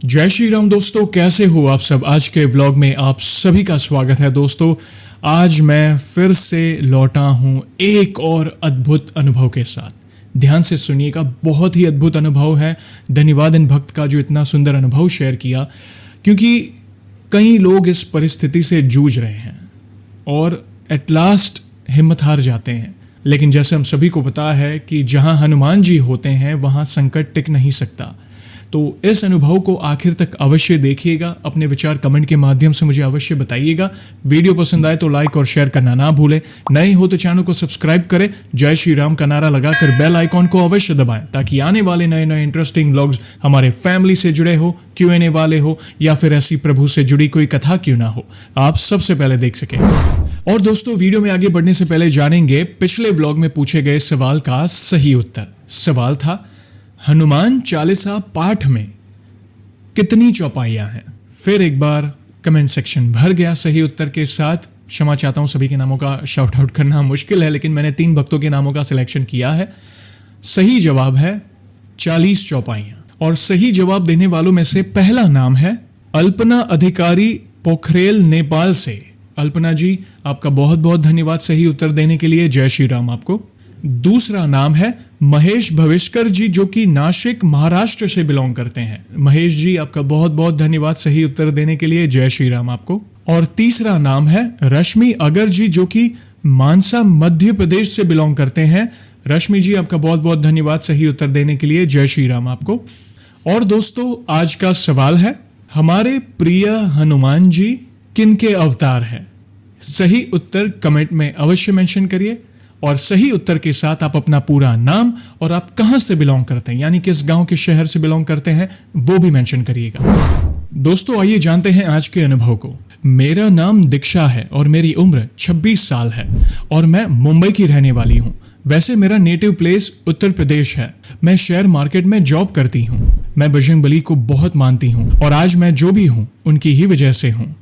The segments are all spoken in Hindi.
जय श्री राम दोस्तों, कैसे हो आप सब। आज के व्लॉग में आप सभी का स्वागत है। दोस्तों आज मैं फिर से लौटा हूं एक और अद्भुत अनुभव के साथ। ध्यान से सुनिएगा, बहुत ही अद्भुत अनुभव है। धन्यवाद इन भक्त का जो इतना सुंदर अनुभव शेयर किया, क्योंकि कई लोग इस परिस्थिति से जूझ रहे हैं और एट लास्ट हिम्मत हार जाते हैं। लेकिन जैसे हम सभी को पता है कि जहां हनुमान जी होते हैं वहां संकट टिक नहीं सकता। तो इस अनुभव को आखिर तक अवश्य देखिएगा। अपने विचार कमेंट के माध्यम से मुझे अवश्य बताइएगा। वीडियो पसंद आए तो लाइक और शेयर करना ना भूलें। नए हो तो चैनल को सब्सक्राइब करें। जय श्री राम का नारा लगाकर बेल आइकॉन को अवश्य दबाएं, ताकि आने वाले नए नए इंटरेस्टिंग व्लॉग्स हमारे फैमिली से जुड़े हो, Q&A वाले हो, या फिर ऐसी प्रभु से जुड़ी कोई कथा क्यों ना हो, आप सबसे पहले देख सकें। और दोस्तों वीडियो में आगे बढ़ने से पहले जानेंगे पिछले व्लॉग में पूछे गए सवाल का सही उत्तर। सवाल था, हनुमान चालीसा पाठ में कितनी चौपाइयां हैं। फिर एक बार कमेंट सेक्शन भर गया सही उत्तर के साथ। क्षमा चाहता हूं, सभी के नामों का शाउट आउट करना मुश्किल है, लेकिन मैंने 3 भक्तों के नामों का सिलेक्शन किया है। सही जवाब है 40 चौपाइयां। और सही जवाब देने वालों में से पहला नाम है अल्पना अधिकारी, पोखरेल, नेपाल से। अल्पना जी, आपका बहुत बहुत धन्यवाद सही उत्तर देने के लिए। जय श्री राम आपको। दूसरा नाम है महेश भविष्कर जी, जो कि नासिक, महाराष्ट्र से बिलोंग करते हैं। महेश जी, आपका बहुत बहुत धन्यवाद सही उत्तर देने के लिए। जय श्री राम आपको। और तीसरा नाम है रश्मि अगर जी, जो कि मानसा, मध्य प्रदेश से बिलोंग करते हैं। रश्मि जी, आपका बहुत बहुत धन्यवाद सही उत्तर देने के लिए। जय श्री राम आपको। और दोस्तों आज का सवाल है, हमारे प्रिय हनुमान जी किनके अवतार है। सही उत्तर कमेंट में अवश्य मेंशन करिए। और सही उत्तर के साथ आप अपना पूरा नाम और आप कहां से बिलोंग करते हैं, यानी किस गांव के शहर से बिलोंग करते हैं, वो भी मेंशन करिएगा। दोस्तों आइए जानते हैं आज के अनुभव को। मेरा नाम दीक्षा है और मेरी उम्र 26 साल है और मैं मुंबई की रहने वाली हूं। वैसे मेरा नेटिव प्लेस उत्तर प्रदेश है। मैं शेयर मार्केट में जॉब करती हूं। मैं बजरंगबली को बहुत मानती हूं और आज मैं जो भी हूं उनकी ही वजह से हूं।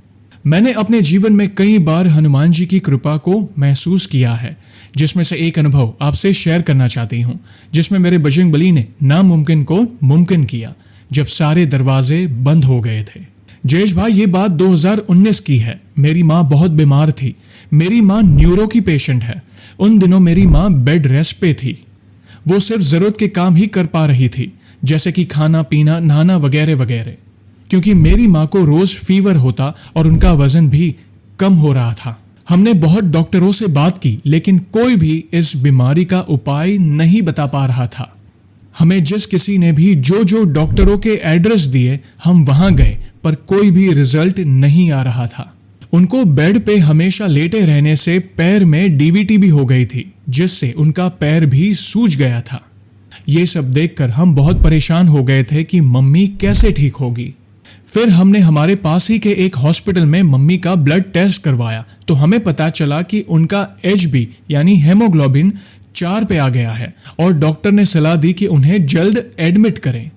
मैंने अपने जीवन में कई बार हनुमान जी की कृपा को महसूस किया है, जिसमें से एक अनुभव आपसे शेयर करना चाहती हूं, जिसमें मेरे बजरंगबली ने नामुमकिन को मुमकिन किया जब सारे दरवाजे बंद हो गए थे। जयेश भाई, ये बात 2019 की है। मेरी माँ बहुत बीमार थी। मेरी माँ न्यूरो की पेशेंट है। उन दिनों मेरी माँ बेड रेस्ट पे थी। वो सिर्फ जरूरत के काम ही कर पा रही थी, जैसे कि खाना पीना, नहाना वगैरह वगैरह, क्योंकि मेरी माँ को रोज फीवर होता और उनका वजन भी कम हो रहा था। हमने बहुत डॉक्टरों से बात की, लेकिन कोई भी इस बीमारी का उपाय नहीं बता पा रहा था। हमें जिस किसी ने भी जो डॉक्टरों के एड्रेस दिए, हम वहां गए, पर कोई भी रिजल्ट नहीं आ रहा था। उनको बेड पे हमेशा लेटे रहने से पैर में डीवीटी भी हो गई थी, जिससे उनका पैर भी सूज गया था। ये सब देखकर हम बहुत परेशान हो गए थे कि मम्मी कैसे ठीक होगी। फिर हमने हमारे पास ही के एक हॉस्पिटल में मम्मी का ब्लड टेस्ट करवाया, तो हमें पता चला कि उनका HB यानी हेमोग्लोबिन 4 पे आ गया है और डॉक्टर ने सलाह दी कि उन्हें जल्द एडमिट करें।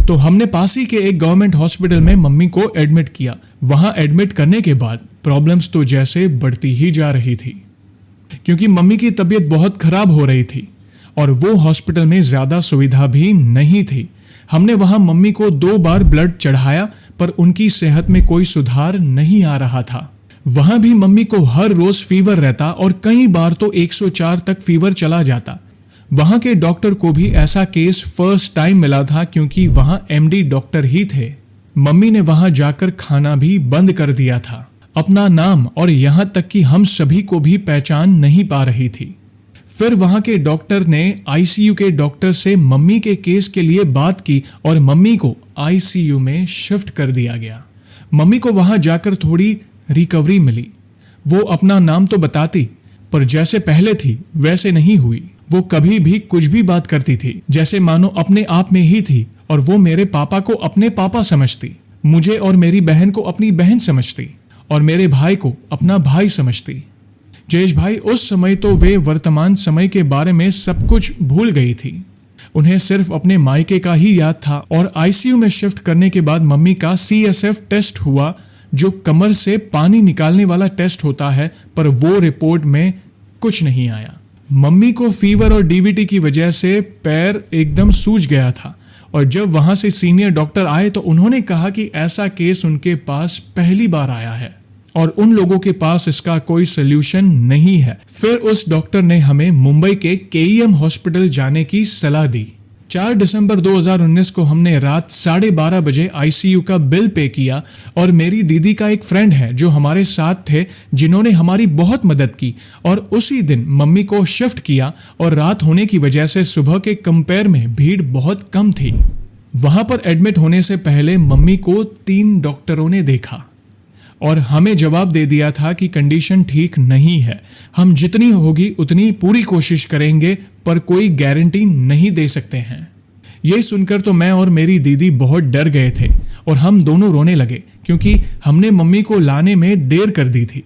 तो हमने पास ही के एक गवर्नमेंट हॉस्पिटल में मम्मी को एडमिट किया। वहां एडमिट करने के बाद प्रॉब्लम्स तो जैसे बढ़ती ही जा रही थी, क्योंकि मम्मी की तबीयत बहुत खराब हो रही थी और वो हॉस्पिटल में ज्यादा सुविधा भी नहीं थी। हमने वहां मम्मी को 2 बार ब्लड चढ़ाया, पर उनकी सेहत में कोई सुधार नहीं आ रहा था। वहां भी मम्मी को हर रोज फीवर रहता और कई बार तो 104 तक फीवर चला जाता। वहां के डॉक्टर को भी ऐसा केस फर्स्ट टाइम मिला था, क्योंकि वहां MD डॉक्टर ही थे। मम्मी ने वहां जाकर खाना भी बंद कर दिया था। अपना नाम और यहां तक कि हम सभी को भी पहचान नहीं पा रही थी। फिर वहां के डॉक्टर ने ICU के डॉक्टर से मम्मी के केस के लिए बात की और मम्मी को ICU में शिफ्ट कर दिया गया। मम्मी को वहां जाकर थोड़ी रिकवरी मिली। वो अपना नाम तो बताती, पर जैसे पहले थी वैसे नहीं हुई। वो कभी भी कुछ भी बात करती थी, जैसे मानो अपने आप में ही थी, और वो मेरे पापा को अपने पापा समझती, मुझे और मेरी बहन को अपनी बहन समझती और मेरे भाई को अपना भाई समझती। जयेश भाई, उस समय तो वे वर्तमान समय के बारे में सब कुछ भूल गई थी। उन्हें सिर्फ अपने मायके का ही याद था। और ICU में शिफ्ट करने के बाद मम्मी का CSF टेस्ट हुआ, जो कमर से पानी निकालने वाला टेस्ट होता है, पर वो रिपोर्ट में कुछ नहीं आया। मम्मी को फीवर और DVT की वजह से पैर एकदम सूज गया था और जब वहां से सीनियर डॉक्टर आए तो उन्होंने कहा कि ऐसा केस उनके पास पहली बार आया है और उन लोगों के पास इसका कोई सोल्यूशन नहीं है। फिर उस डॉक्टर ने हमें मुंबई के केईएम हॉस्पिटल जाने की सलाह दी। 4 दिसंबर 2019 को हमने रात 12:30 बजे आईसीयू का बिल पे किया और मेरी दीदी का एक फ्रेंड है जो हमारे साथ थे, जिन्होंने हमारी बहुत मदद की और उसी दिन मम्मी को शिफ्ट किया और रात होने की वजह से सुबह के कंपेयर में भीड़ बहुत कम थी। वहां पर एडमिट होने से पहले मम्मी को 3 डॉक्टरों ने देखा और हमें जवाब दे दिया था कि कंडीशन ठीक नहीं है, हम जितनी होगी उतनी पूरी कोशिश करेंगे पर कोई गारंटी नहीं दे सकते हैं। ये सुनकर तो मैं और मेरी दीदी बहुत डर गए थे और हम दोनों रोने लगे क्योंकि हमने मम्मी को लाने में देर कर दी थी।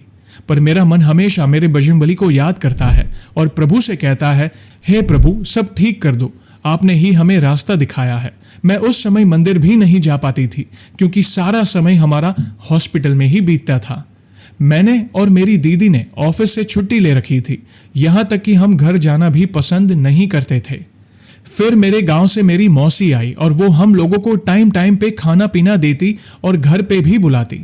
पर मेरा मन हमेशा मेरे बजरंगबली को याद करता है और प्रभु से कहता है, हे प्रभु सब ठीक कर दो, आपने ही हमें रास्ता दिखाया है। मैं उस समय मंदिर भी नहीं जा पाती थी क्योंकि सारा समय हमारा हॉस्पिटल में ही बीतता था। मैंने और मेरी दीदी ने ऑफिस से छुट्टी ले रखी थी, यहाँ तक कि हम घर जाना भी पसंद नहीं करते थे। फिर मेरे गांव से मेरी मौसी आई और वो हम लोगों को टाइम टाइम पे खाना पीना देती और घर पे भी बुलाती।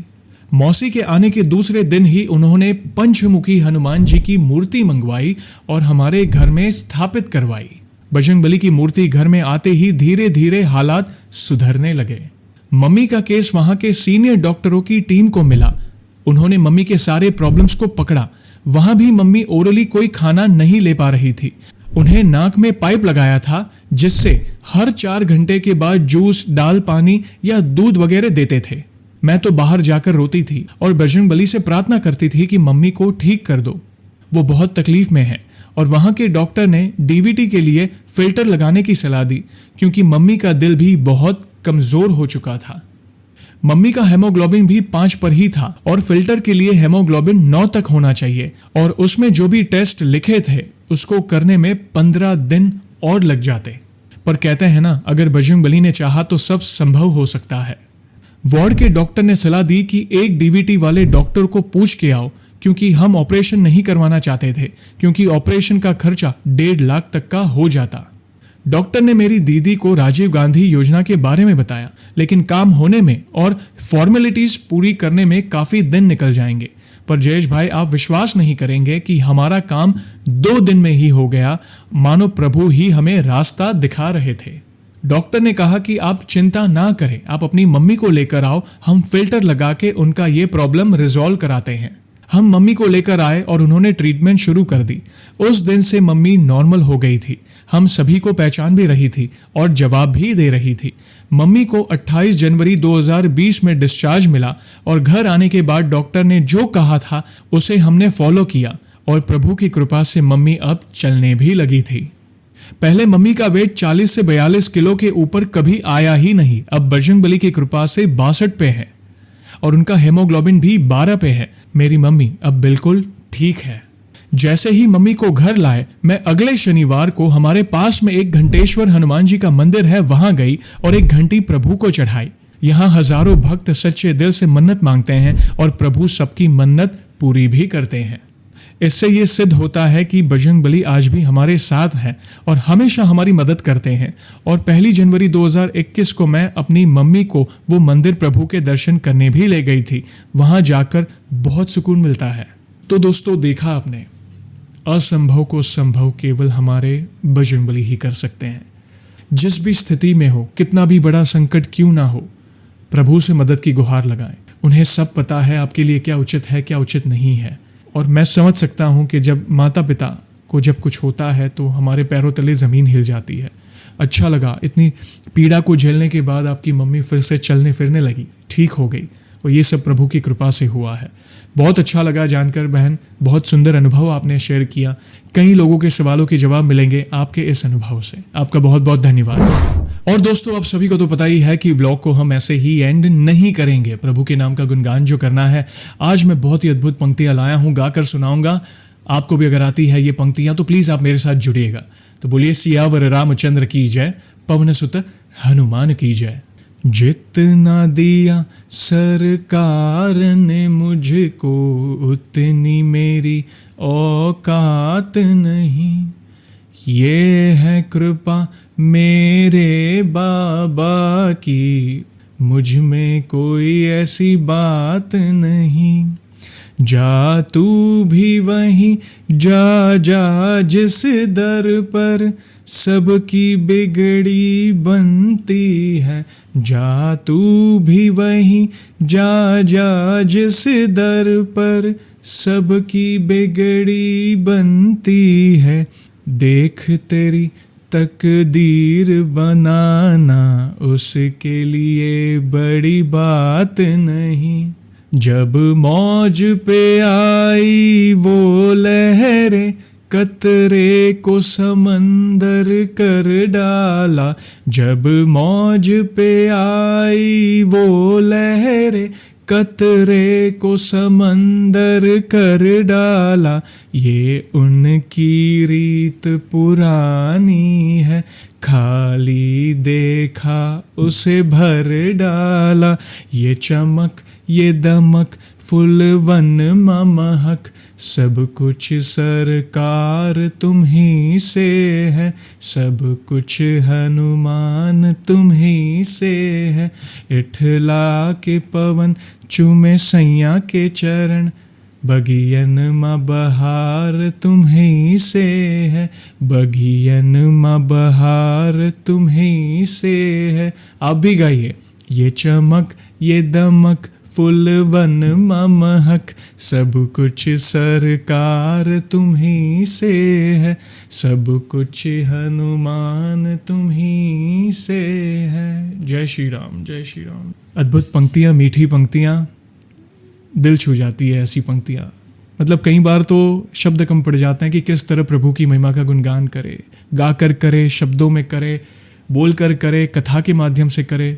मौसी के आने के दूसरे दिन ही उन्होंने पंचमुखी हनुमान जी की मूर्ति मंगवाई और हमारे घर में स्थापित करवाई। बजरंगबली की मूर्ति घर में आते ही धीरे धीरे हालात सुधरने लगे। मम्मी का केस वहां के सीनियर डॉक्टरों की टीम को मिला। उन्होंने मम्मी के सारे प्रॉब्लम्स को पकड़ा। वहां भी मम्मी ओरली कोई खाना नहीं ले पा रही थी। उन्हें नाक में पाइप लगाया था जिससे हर 4 घंटे के बाद जूस, दाल, पानी या दूध वगैरह देते थे। मैं तो बाहर जाकर रोती थी और बजरंगबली से प्रार्थना करती थी कि मम्मी को ठीक कर दो, वो बहुत तकलीफ में है। और वहां के डॉक्टर ने डीवीटी के लिए फिल्टर लगाने की सलाह दी क्योंकि मम्मी का दिल भी बहुत कमजोर हो चुका था। मम्मी का हेमोग्लोबिन भी 5 पर ही था और फिल्टर के लिए हेमोग्लोबिन 9 तक होना चाहिए और उसमें जो भी टेस्ट लिखे थे उसको करने में 15 दिन और लग जाते। पर कहते हैं ना, अगर बजरंगबली ने चाहा तो सब संभव हो सकता है। वार्ड के डॉक्टर ने सलाह दी कि एक डीवीटी वाले डॉक्टर को पूछ के आओ क्योंकि हम ऑपरेशन नहीं करवाना चाहते थे क्योंकि ऑपरेशन का खर्चा 1.5 लाख तक का हो जाता। डॉक्टर ने मेरी दीदी को राजीव गांधी योजना के बारे में बताया, लेकिन काम होने में और फॉर्मेलिटीज पूरी करने में काफी दिन निकल जाएंगे। पर जयेश भाई, आप विश्वास नहीं करेंगे कि हमारा काम 2 दिन में ही हो गया, मानो प्रभु ही हमें रास्ता दिखा रहे थे। डॉक्टर ने कहा कि आप चिंता ना करें, आप अपनी मम्मी को लेकर आओ, हम फिल्टर लगा के उनका ये प्रॉब्लम रिजॉल्व कराते हैं। हम मम्मी को लेकर आए और उन्होंने ट्रीटमेंट शुरू कर दी। उस दिन से मम्मी नॉर्मल हो गई थी। हम सभी को पहचान भी रही थी और जवाब भी दे रही थी। मम्मी को 28 जनवरी 2020 में डिस्चार्ज मिला और घर आने के बाद डॉक्टर ने जो कहा था उसे हमने फॉलो किया और प्रभु की कृपा से मम्मी अब चलने भी लगी थी। पहले मम्मी का वेट 40 से 42 किलो के ऊपर कभी आया ही नहीं। अब बजरंगबली की कृपा से 62 पे है और उनका हेमोग्लोबिन भी 12 पे है। मेरी मम्मी अब बिल्कुल ठीक है। जैसे ही मम्मी को घर लाए, मैं अगले शनिवार को हमारे पास में एक घंटेश्वर हनुमान जी का मंदिर है, वहां गई और एक घंटी प्रभु को चढ़ाई। यहाँ हजारों भक्त सच्चे दिल से मन्नत मांगते हैं और प्रभु सबकी मन्नत पूरी भी करते हैं। इससे ये सिद्ध होता है कि बजरंगबली आज भी हमारे साथ हैं और हमेशा हमारी मदद करते हैं। और 1 जनवरी 2021 को मैं अपनी मम्मी को वो मंदिर प्रभु के दर्शन करने भी ले गई थी। वहां जाकर बहुत सुकून मिलता है। तो दोस्तों, देखा आपने, असंभव को संभव केवल हमारे बजरंगबली ही कर सकते हैं। जिस भी स्थिति में हो, कितना भी बड़ा संकट क्यों ना हो, प्रभु से मदद की गुहार लगाएं। उन्हें सब पता है आपके लिए क्या उचित है, क्या उचित नहीं है। और मैं समझ सकता हूं कि जब माता पिता को जब कुछ होता है तो हमारे पैरों तले ज़मीन हिल जाती है। अच्छा लगा, इतनी पीड़ा को झेलने के बाद आपकी मम्मी फिर से चलने फिरने लगी, ठीक हो गई, और ये सब प्रभु की कृपा से हुआ है। बहुत अच्छा लगा जानकर बहन, बहुत सुंदर अनुभव आपने शेयर किया। कई लोगों के सवालों के जवाब मिलेंगे आपके इस अनुभव से। आपका बहुत बहुत धन्यवाद। और दोस्तों, आप सभी को तो पता ही है कि व्लॉग को हम ऐसे ही एंड नहीं करेंगे। प्रभु के नाम का गुणगान जो करना है, आज मैं बहुत ही अद्भुत पंक्तियां लाया हूं, गाकर सुनाऊंगा। आपको भी अगर आती है ये पंक्तियां तो प्लीज आप मेरे साथ जुड़िएगा। तो बोलिए सियावर रामचंद्र की जय, पवन सुत हनुमान की जय। जितना दिया सरकार ने मुझको, उतनी मेरी औकात नहीं। ये है कृपा मेरे बाबा की, मुझ में कोई ऐसी बात नहीं। जा तू भी वहीं जा जा जिस दर पर सबकी बिगड़ी बनती है। जा तू भी वहीं जा जा जिस दर पर सबकी बिगड़ी बनती है। देख तेरी तकदीर बनाना उसके लिए बड़ी बात नहीं। जब मौज पे आई वो लहरें कतरे को समंदर कर डाला। जब मौज पे आई वो लहरें कतरे को समंदर कर डाला। ये उनकी रीत पुरानी है, खाली देखा उसे भर डाला। ये चमक ये दमक फुलवन महक सब कुछ सरकार तुम ही से है। सब कुछ हनुमान तुम ही से है। इठला के पवन चूमे सैया के चरण, बगियन माँ बहार तुम ही से है। बगियन माँ बहार तुम ही से है। आप भी गाइए। ये चमक ये दमक फुलवन महक सब कुछ सरकार तुम ही से है। सब कुछ हनुमान तुम ही से है। जय श्री राम, जय श्री राम। अद्भुत पंक्तियाँ, मीठी पंक्तियाँ, दिल छू जाती है ऐसी पंक्तियाँ। मतलब कई बार तो शब्द कम पड़ जाते हैं कि किस तरह प्रभु की महिमा का गुणगान करे। गा कर करे, शब्दों में करे, बोल कर करे, कथा के माध्यम से करे,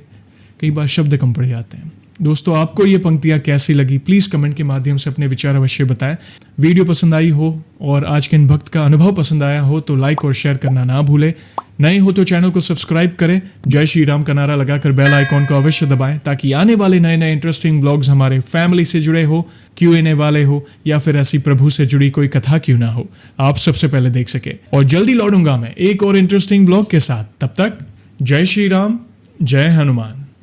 कई बार शब्द कम पड़ जाते हैं। दोस्तों, आपको ये पंक्तियाँ कैसी लगी प्लीज़ कमेंट के माध्यम से अपने विचार अवश्य बताएं। वीडियो पसंद आई हो और आज के इन भक्त का अनुभव पसंद आया हो तो लाइक और शेयर करना ना भूलें। नए हो तो चैनल को सब्सक्राइब करें। जय श्री राम का नारा लगाकर बेल आइकॉन को अवश्य दबाएं ताकि आने वाले नए नए इंटरेस्टिंग व्लॉग्स हमारे फैमिली से जुड़े हो, Q&A वाले हो या फिर ऐसी प्रभु से जुड़ी कोई कथा क्यों ना हो, आप सबसे पहले देख सके। और जल्दी लौटूंगा मैं एक और इंटरेस्टिंग व्लॉग के साथ। तब तक जय श्री राम, जय हनुमान।